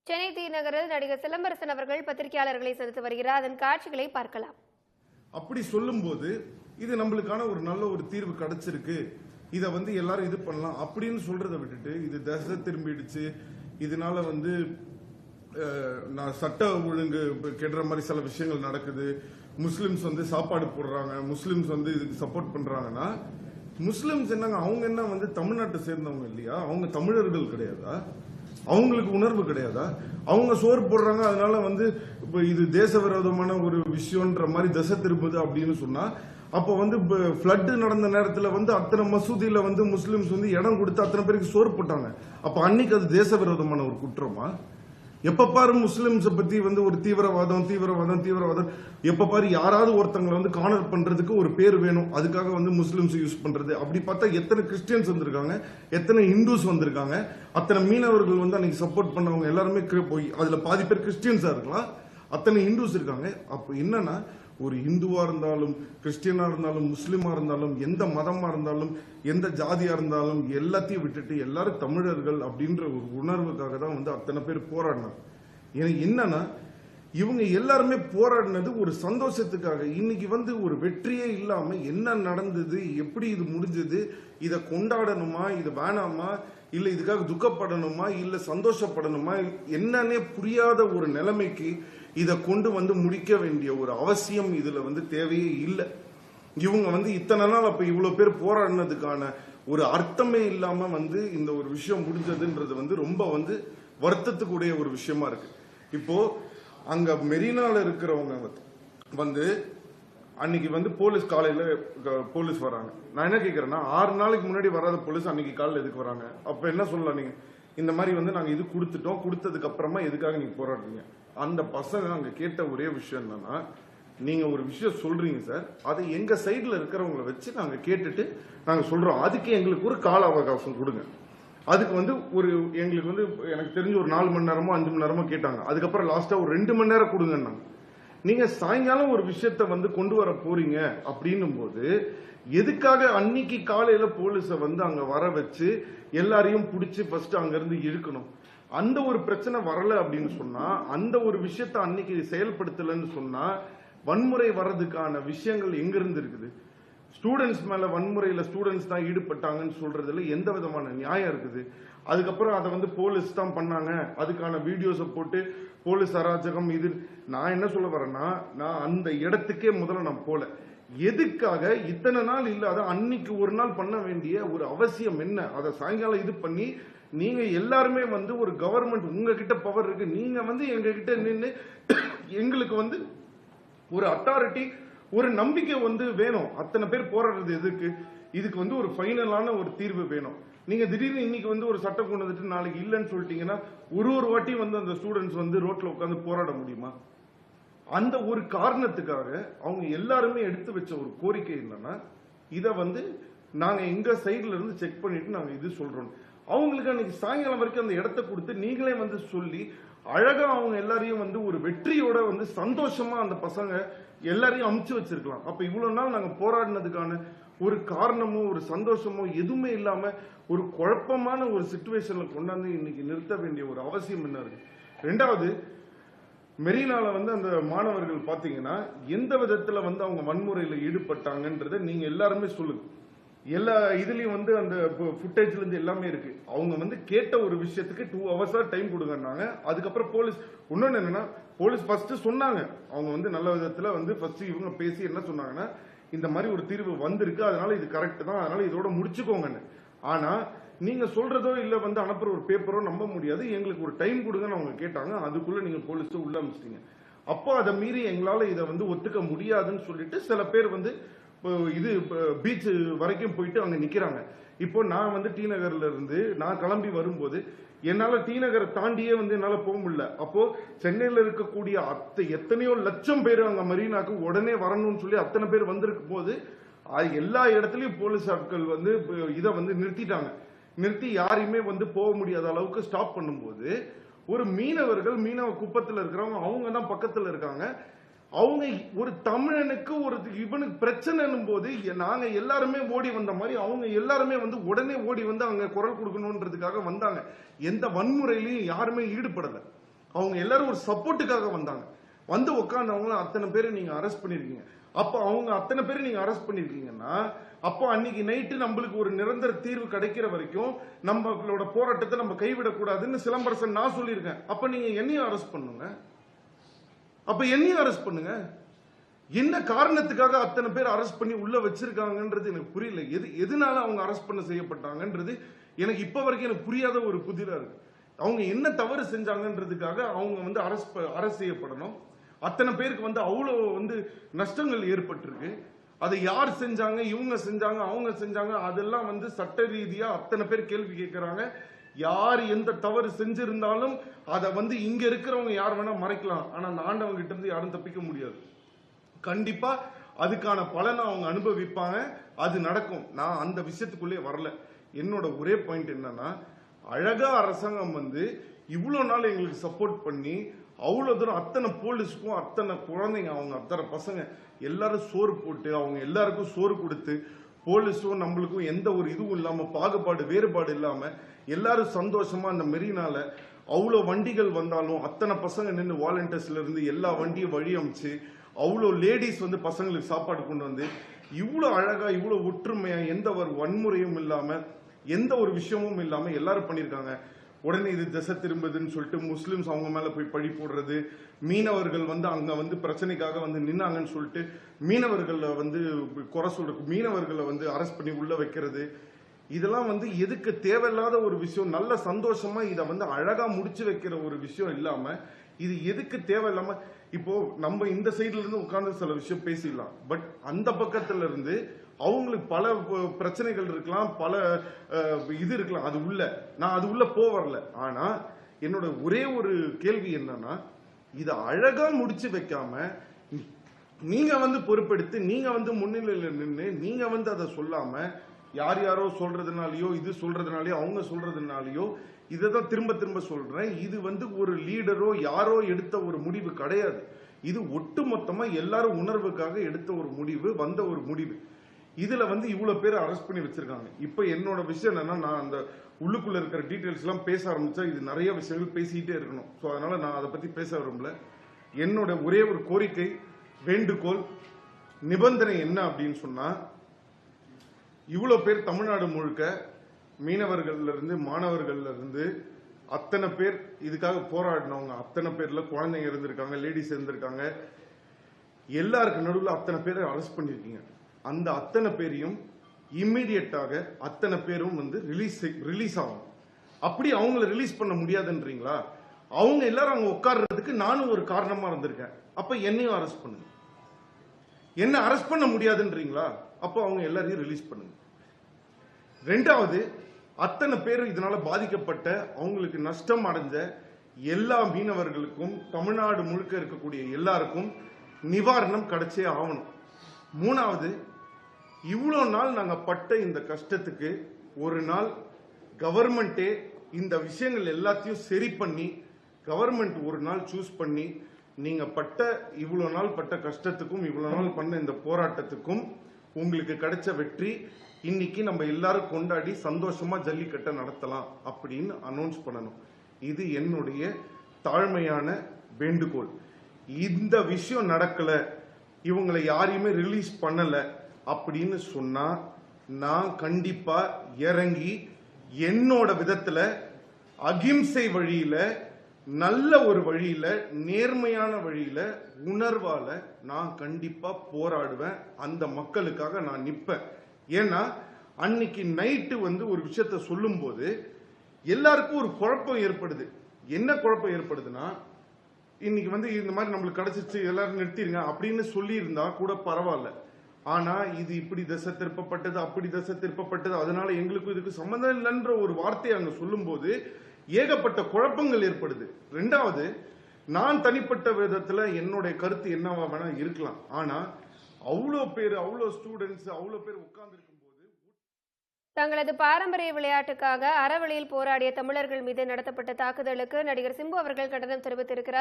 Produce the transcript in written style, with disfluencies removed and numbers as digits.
சென்னை தி நகரில் நடிகர் சிலம்பரசன் அவர்கள் பத்திரிகையாளர்களை சந்தித்து வருகிறார். அதன் காட்சிகளை பார்க்கலாம். அப்படி சொல்லும்போது இது நம்மளுக்கான ஒரு நல்ல ஒரு தீர்வு கிடைச்சிருக்கு, இதை எல்லாரும் இது பண்ணலாம் அப்படின்னு சொல்றதை விட்டுட்டு இது திசை திரும்பிடுச்சு, இதனால நான் சட்ட ஒழுங்கு கெடுற மாதிரி சில விஷயங்கள் நடக்குது, முஸ்லிம்ஸ் சாப்பாடு போடுறாங்க, முஸ்லிம்ஸ் இதுக்கு சப்போர்ட் பண்றாங்கன்னா, முஸ்லிம்ஸ் என்னங்க அவங்க என்ன தமிழ்நாட்டை சேர்ந்தவங்க இல்லையா? அவங்க தமிழர்கள் கிடையாதா? அவங்களுக்கு உணர்வு கிடையாதா? அவங்க சோறு போடுறாங்க, அதனால இது தேச விரோதமான ஒரு விஷயம்ன்ற மாதிரி திசை திரும்புது அப்படின்னு சொன்னா, அப்ப பிளட் நடந்த நேரத்தில் அத்தனை மசூதியில முஸ்லிம்ஸ் இடம் கொடுத்து அத்தனை பேருக்கு சோறு போட்டாங்க. அப்ப அன்னைக்கு அது தேச விரோதமான ஒரு குற்றமா? எப்ப பாரு முஸ்லிம்ஸ் பத்தி ஒரு தீவிரவாதம் தீவிரவாதம் தீவிரவாதம், எப்ப பாரு யாராவது ஒருத்தங்களை கார்னர் பண்றதுக்கு ஒரு பேர் வேணும், அதுக்காக முஸ்லிம்ஸ் யூஸ் பண்றது. அப்படி பார்த்தா எத்தனை கிறிஸ்டியன்ஸ் வந்திருக்காங்க, எத்தனை இந்துஸ் வந்திருக்காங்க, அத்தனை மீனவர்கள் அன்னைக்கு சப்போர்ட் பண்ணவங்க எல்லாருமே போய் அதுல பாதி பேர் கிறிஸ்டியன்ஸா இருக்கலாம், அத்தனை இந்துஸ் இருக்காங்க. அப்ப என்னன்னா, ஒரு இந்துவா இருந்தாலும் கிறிஸ்டியனா இருந்தாலும் முஸ்லிமா இருந்தாலும் எந்த மதமா இருந்தாலும் எந்த ஜாதியா இருந்தாலும் எல்லாத்தையும் விட்டுட்டு எல்லாரும் தமிழர்கள் அப்படின்ற ஒரு உணர்வுக்காக தான் அத்தனை பேர் போராடினாங்க. எனக்கு என்னன்னா, இவங்க எல்லாருமே போராடினது ஒரு சந்தோஷத்துக்காக. இன்னைக்கு ஒரு வெற்றியே இல்லாம என்ன நடந்தது, எப்படி இது முடிஞ்சது, இதை கொண்டாடணுமா, இது வேணாமா, இல்ல இதுக்காக துக்கப்படணுமா, இல்ல சந்தோஷப்படணுமா, என்னன்னே புரியாத ஒரு நிலைமைக்கு இதை கொண்டு முடிக்க வேண்டிய ஒரு அவசியம் இதுல தேவையே இல்லை. இவங்க இத்தனை நாள் அப்ப இவ்வளவு பேர் போராடினதுக்கான ஒரு அர்த்தமே இல்லாம இந்த ஒரு விஷயம் முடிஞ்சதுன்றது ரொம்ப வருத்தத்துக்குடைய ஒரு விஷயமா இருக்கு. இப்போ அங்க மெரினால இருக்கிறவங்க அன்னைக்கு போலீஸ் காலையில போலீஸ் வராங்க. நான் என்ன கேக்குறேன்னா, 6 நாளைக்கு முன்னாடி வராத போலீஸ் அன்னைக்கு காலையில எதுக்கு வராங்க? அப்ப என்ன சொல்லலாம், நீங்க இந்த மாதிரி நாங்க இது கொடுத்துட்டோம், கொடுத்ததுக்கு அப்புறமா எதுக்காக நீங்க போராடுறீங்க? அந்த பசங்க அங்க கேட்ட ஒரே விஷயம் என்னன்னா, நீங்க ஒரு விஷயம் சொல்றீங்க சார், அதை எங்க சைட்ல இருக்கிறவங்களை வச்சு நாங்க கேட்டுட்டு நாங்க சொல்றோம், அதுக்கு எங்களுக்கு ஒரு கால அவகாசம் கொடுங்க. அதுக்கு ஒரு எங்களுக்கு எனக்கு தெரிஞ்சு ஒரு 4 மணி நேரமோ 5 மணி நேரமோ கேட்டாங்க. அதுக்கப்புறம் லாஸ்டா ஒரு 2 மணி நேரம் கொடுங்க. நீங்க சாயங்காலம் ஒரு விஷயத்த கொண்டு வர போறீங்க அப்படின்னும் போது எதுக்காக அன்னைக்கு காலையில போலீஸ அங்க வர வச்சு எல்லாரையும் பிடிச்சி ஃபர்ஸ்ட் அங்க இருந்து இழுக்கணும்? அந்த ஒரு பிரச்சனை வரல அப்படின்னு சொன்னா, அந்த ஒரு விஷயத்த அன்னைக்கு செயல்படுத்தலன்னு சொன்னா, வன்முறை வர்றதுக்கான விஷயங்கள் எங்க இருந்து இருக்குது? ஸ்டூடெண்ட்ஸ் மேல வன்முறையில ஸ்டூடெண்ட்ஸ் தான் ஈடுபட்டாங்கன்னு சொல்றதுல எந்த விதமான நியாயம் இருக்குது? அதுக்கப்புறம் அதை போலீஸ் தான் பண்ணாங்க, அதுக்கான வீடியோஸை போட்டு போலீஸ் அராஜகம் இது. நான் என்ன சொல்ல வரேன்னா, நான் அந்த இடத்துக்கே முதல்ல நான் போல. எதுக்காக இத்தனை நாள் இல்லாத அன்னைக்கு ஒரு நாள் பண்ண வேண்டிய ஒரு அவசியம் என்ன? அதை சாயங்காலம் இது பண்ணி நீங்க எல்லாருமே ஒரு கவர்மெண்ட் உங்ககிட்ட பவர் இருக்கு, நீங்க எங்க கிட்ட நின்று எங்களுக்கு ஒரு அத்தாரிட்டி ஒரு நம்பிக்கை வேணும். அத்தனை பேர் போராடுறது எதுக்கு? இதுக்கு ஒரு ஃபைனலான ஒரு தீர்வு வேணும். நீங்க திடீர்னு இன்னைக்கு ஒரு சட்டம் கொண்டு வந்துட்டு நாளைக்கு இல்லைன்னு சொல்லிட்டீங்கன்னா, ஒரு வாட்டி அந்த ஸ்டூடெண்ட்ஸ் ரோட்ல உட்காந்து போராட முடியுமா? அந்த ஒரு காரணத்துக்காக அவங்க எல்லாருமே எடுத்து வச்ச ஒரு கோரிக்கை என்னன்னா, இதை நாங்க எங்க சைட்ல இருந்து செக் பண்ணிட்டு நாங்க இது சொல்றோம். அவங்களுக்கு அன்னைக்கு சாயங்காலம் வரைக்கும் அந்த இடத்தை கொடுத்து நீங்களே சொல்லி அழகா அவங்க எல்லாரையும் ஒரு வெற்றியோட சந்தோஷமா அந்த பசங்க எல்லாரையும் அமுச்சு வச்சிருக்கலாம். அப்ப இவ்வளவு நாள் நாங்க போராடினதுக்கான ஒரு காரணமோ ஒரு சந்தோஷமோ எதுவுமே இல்லாம ஒரு குழப்பமான ஒரு சிச்சுவேஷன்ல கொண்டாந்து இன்னைக்கு நிறுத்த வேண்டிய ஒரு அவசியம் என்ன இருக்கு? ரெண்டாவது, மெரினால அந்த மாணவர்கள் பாத்தீங்கன்னா எந்த விதத்துல அவங்க வன்முறையில ஈடுபட்டாங்கன்றத நீங்க எல்லாருமே சொல்லுங்க. எல்லா இதுலயும் அந்த ஃபுட்டேஜ்ல இருந்து எல்லாமே இருக்கு. அவங்க கேட்ட ஒரு விஷயத்துக்கு 2 hours டைம் கொடுங்கன்னாங்க. அதுக்கப்புறம் போலீஸ் இன்னொன்னு என்னன்னா, போலீஸ் ஃபர்ஸ்ட் சொன்னாங்க, அவங்க நல்ல விதத்துல ஃபர்ஸ்ட் இவங்க பேசி என்ன சொன்னாங்கன்னா, இந்த மாதிரி ஒரு தீர்வு வந்திருக்கு, அதனால இது கரெக்ட் தான், அதனால இதோட முடிச்சுக்கோங்கன்னு. ஆனா நீங்க சொல்றதோ இல்ல அனுப்புற ஒரு பேப்பரோ நம்ப முடியாது, எங்களுக்கு ஒரு டைம் கொடுங்கன்னு அவங்க கேட்டாங்க. அதுக்குள்ள நீங்க போலீஸ் உள்ள அனுப்பிச்சிட்டீங்க. அப்போ அதை மீறி எங்களால இதை ஒத்துக்க முடியாதுன்னு சொல்லிட்டு சில பேர் இது பீச் வரைக்கும் போயிட்டு அங்க நிக்கிறாங்க. இப்போ நான் டி நகர்ல இருந்து நான் கிளம்பி வரும்போது என்னால டி நகரை தாண்டியே என்னால போக முடியல. அப்போ சென்னையில இருக்கக்கூடிய எத்தனையோ லட்சம் பேர் அங்க மெரினாக்கு உடனே வரணும்னு சொல்லி அத்தனை பேர் வந்திருக்கும் போது எல்லா இடத்துலயும் போலீஸ் ஆட்கள் இதை நிறுத்திட்டாங்க. நிறுத்தி யாரையுமே போக முடியாத அளவுக்கு ஸ்டாப் பண்ணும்போது ஒரு மீனவ குப்பத்துல இருக்கிறவங்க அவங்க தான் பக்கத்துல இருக்காங்க. அவங்க ஒரு தமிழனுக்கு ஒரு இவனுக்கு பிரச்சனைன்னும் போது நாங்க எல்லாருமே ஓடி வந்த மாதிரி அவங்க எல்லாருமே உடனே ஓடி அங்க குரல் கொடுக்கணும்ன்றதுக்காக வந்தாங்க. எந்த வன்முறையிலையும் யாருமே ஈடுபடல. அவங்க எல்லாரும் ஒரு சப்போர்ட்டுக்காக வந்தாங்க. வந்து உட்கார்ந்தவங்கள அத்தனை பேரை நீங்க அரெஸ்ட் பண்ணிருக்கீங்க. அப்ப அவங்க அத்தனை பேரை நீங்க அரெஸ்ட் பண்ணிருக்கீங்கன்னா அப்போ அன்னைக்கு நைட்டு நம்மளுக்கு ஒரு நிரந்தர தீர்வு கிடைக்கிற வரைக்கும் நம்மளோட போராட்டத்தை நம்ம கைவிடக்கூடாதுன்னு சிலம்பரசன் நான் சொல்லியிருக்கேன். அப்ப நீங்க என்னையும் அரெஸ்ட் பண்ணுங்க. என்ன காரணத்துக்காக அத்தனை பேர் அரெஸ்ட் பண்ணி உள்ள வச்சிருக்காங்கன்றது எனக்கு புரியல. எதனால அவங்க அரெஸ்ட் பண்ண செய்யப்பட்டாங்கன்றது எனக்கு இப்ப வரைக்கும் எனக்கு புரியாத ஒரு புதிரா இருக்கு. அவங்க என்ன தவறு செஞ்சாங்கன்றதுக்காக அவங்க வந்து அரெஸ்ட் செய்யப்படணும். அத்தனை பேருக்கு வந்து அவ்வளவு நஷ்டங்கள் ஏற்பட்டிருக்கு. அதை யார் செஞ்சாங்க, இவங்க செஞ்சாங்க, அவங்க செஞ்சாங்க, அதெல்லாம் சட்ட ரீதியா அத்தனை பேர் கேள்வி கேட்கிறாங்க. யார் எந்த தவறு செஞ்சிருந்தாலும் அதை இங்க இருக்கிறவங்க யார் வேணா மறைக்கலாம். ஆனா அந்த ஆண்டவங்க கிட்ட இருந்து யாரும் தப்பிக்க முடியாது. கண்டிப்பா அதுக்கான பலனை அவங்க அனுபவிப்பாங்க. அது நடக்கும். நான் அந்த விஷயத்துக்குள்ளே வரல. என்னோட ஒரே பாயிண்ட் என்னன்னா, அழகா அரசாங்கம் இவ்வளவு நாள் எங்களுக்கு சப்போர்ட் பண்ணி அவ்வளவு தூரம் அத்தனை போலீஸ்க்கும் அத்தனை குழந்தைங்க அவங்க அத்தனை பசங்க எல்லாரும் சோறு போட்டு அவங்க எல்லாருக்கும் சோறு கொடுத்து போலீஸும் நம்மளுக்கும் எந்த ஒரு இதுவும் இல்லாம பாகுபாடு வேறுபாடு இல்லாம எல்லாரும் சந்தோஷமா அந்த மெரினால அவ்வளோ வண்டிகள் வந்தாலும் அத்தனை பசங்க நின்று வாலண்டியர்ஸ்ல இருந்து எல்லா வண்டியும் வழி அமைச்சு அவ்வளோ லேடிஸ் பசங்களுக்கு சாப்பாடு கொண்டு வந்து இவ்வளோ அழகா இவ்வளோ ஒற்றுமையா எந்த ஒரு வன்முறையும் இல்லாம எந்த ஒரு விஷயமும் இல்லாம எல்லாரும் பண்ணிருக்காங்க. உடனே இது திசை திரும்புதுன்னு சொல்லிட்டு முஸ்லிம்ஸ் அவங்க மேல போய் பழி போடுறது, மீனவர்கள் அங்க பிரச்சனைக்காக நின்னாங்கன்னு சொல்லிட்டு மீனவர்களை குறை சொல்றது, மீனவர்களை அரெஸ்ட் பண்ணி உள்ள வைக்கிறது, இதெல்லாம் எதுக்கு தேவையில்லாத ஒரு விஷயம். நல்ல சந்தோஷமா இதை அழகா முடிச்சு வைக்கிற ஒரு விஷயம் இல்லாம இது எதுக்கு தேவையில்லாம இப்போ நம்ம இந்த சைட்ல இருந்து உட்கார்ந்து சில விஷயம் பேசிடலாம். பட் அந்த பக்கத்துல இருந்து அவங்களுக்கு பல பிரச்சனைகள் இருக்கலாம், பல இது இருக்கலாம். அது உள்ள நான் அது உள்ள வரல. ஆனா என்னோட ஒரே ஒரு கேள்வி என்னன்னா, இதை அழகா முடிச்சு வைக்காம நீங்க பொறுப்பெடுத்து நீங்க முன்னிலையில நின்று நீங்க அதை சொல்லாம யார் யாரோ சொல்றதுனாலயோ இது சொல்றதுனாலயோ அவங்க சொல்றதுனாலயோ இதைதான் திரும்ப திரும்ப சொல்றேன். இது ஒரு லீடரோ யாரோ எடுத்த ஒரு முடிவு கிடையாது. இது ஒட்டுமொத்தமா எல்லாரும் உணர்வுக்காக எடுத்த ஒரு முடிவு, வந்த ஒரு முடிவு. இதுல இவ்வளவு பேர் அரெஸ்ட் பண்ணி வச்சிருக்காங்க. இப்ப என்னோட விஷயம் என்னன்னா, நான் அந்த உள்ளுக்குள்ள இருக்கிற டீடைல்ஸ் எல்லாம் பேச ஆரம்பிச்சா இது நிறைய விஷயங்கள் பேசிக்கிட்டே இருக்கணும். சோ அதனால நான் அதை பத்தி பேச விரும்பல. என்னோட ஒரே ஒரு கோரிக்கை, வேண்டுகோள், நிபந்தனை என்ன அப்படின்னு சொன்னா, இவ்வளவு பேர் தமிழ்நாடு முழுக்க மீனவர்கள்ல இருந்து மாணவர்கள்ல இருந்து அத்தனை பேர் இதுக்காக போராடினவங்க, அத்தனை பேர்ல குழந்தைங்க இருந்திருக்காங்க, லேடிஸ் இருந்திருக்காங்க, எல்லாருக்கு நடுவில் அத்தனை பேரை அரெஸ்ட் பண்ணிருக்கீங்க. அந்த அத்தனை பேரையும் இம்மிடியட்டாக அத்தனை பேரும் ரிலீஸ் ஆகும். அப்படி அவங்களை ரிலீஸ் பண்ண முடியாதுன்றீங்களா? அவங்க எல்லாரும் அங்க உட்கார்றதுக்கு நானும் ஒரு காரணமா இருந்திருக்கேன். அப்ப என்னையும் அரெஸ்ட் பண்ணுங்க. என்ன அரெஸ்ட் பண்ண முடியாதுன்றீங்களா? அப்போ அவங்க எல்லாரையும் ரிலீஸ் பண்ணுங்க. ரெண்டாவது, அத்தனை பேர் இதனால பாதிக்கப்பட்ட அவங்களுக்கு நஷ்டம் அடைஞ்ச எல்லா மீனவர்களுக்கும் தமிழ்நாடு முழுக்க இருக்கக்கூடிய எல்லாருக்கும் நிவாரணம் கிடைச்சே ஆகணும். மூணாவது, இவ்வளவு நாள் நாங்க பட்ட இந்த கஷ்டத்துக்கு ஒரு நாள் கவர்மெண்டே இந்த விஷயங்கள் எல்லாத்தையும் சரி பண்ணி கவர்மெண்ட் ஒரு நாள் சூஸ் பண்ணி நீங்க பட்ட இவ்வளவு நாள் பட்ட கஷ்டத்துக்கும் இவ்வளவு நாள் பண்ண இந்த போராட்டத்துக்கும் உங்களுக்கு கிடைச்ச வெற்றி இன்னைக்கு நம்ம எல்லாரும் கொண்டாடி சந்தோஷமா ஜல்லிக்கட்டை நடத்தலாம் அப்படின்னு அனௌன்ஸ் பண்ணணும். இது என்னுடைய தாழ்மையான வேண்டுகோள். இந்த விஷயம் நடக்கல, இவங்களை யாரையுமே ரிலீஸ் பண்ணல அப்படின்னு சொன்னா நான் கண்டிப்பா இறங்கி என்னோட விதத்துல அகிம்சை வழியில, நல்ல ஒரு வழியில, நேர்மையான வழியில, உணர்வால நான் கண்டிப்பா போராடுவேன். அந்த மக்களுக்காக நான் நிப்பேன். ஏன்னா அன்னைக்கு நைட்டு ஒரு விஷயத்த சொல்லும் போது எல்லாருக்கும் ஒரு குழப்பம் ஏற்படுது. என்ன குழப்பம் ஏற்படுதுன்னா, இன்னைக்கு இந்த மாதிரி நம்மளுக்கு கிடைச்சிச்சு எல்லாரும் நிறுத்திருங்க அப்படின்னு சொல்லி இருந்தா கூட பரவாயில்ல. ஆனா இது இப்படி திசை திருப்பப்பட்டது, அப்படி திசை திருப்பப்பட்டது, அதனால எங்களுக்கும் இதுக்கு சம்பந்தம் இல்லைன்ற ஒரு வார்த்தையை அங்க சொல்லும் போது ஏகப்பட்ட குழப்பங்கள் ஏற்படுது. ரெண்டாவது, நான் தனிப்பட்ட விதத்துல என்னுடைய கருத்து என்னவா வேணா இருக்கலாம். ஆனா அவ்வளோ பேர், அவ்வளோ ஸ்டூடெண்ட்ஸ், அவ்வளோ பேர் உட்கார்ந்து இருக்கும்போது தங்களது பாரம்பரிய விளையாட்டுக்காக அறவழியில் போராடிய தமிழர்கள் மீது நடத்தப்பட்ட தாக்குதலுக்கு நடிகர் சிம்பு அவர்கள் கண்டனம் தெரிவித்திருக்கிறார்.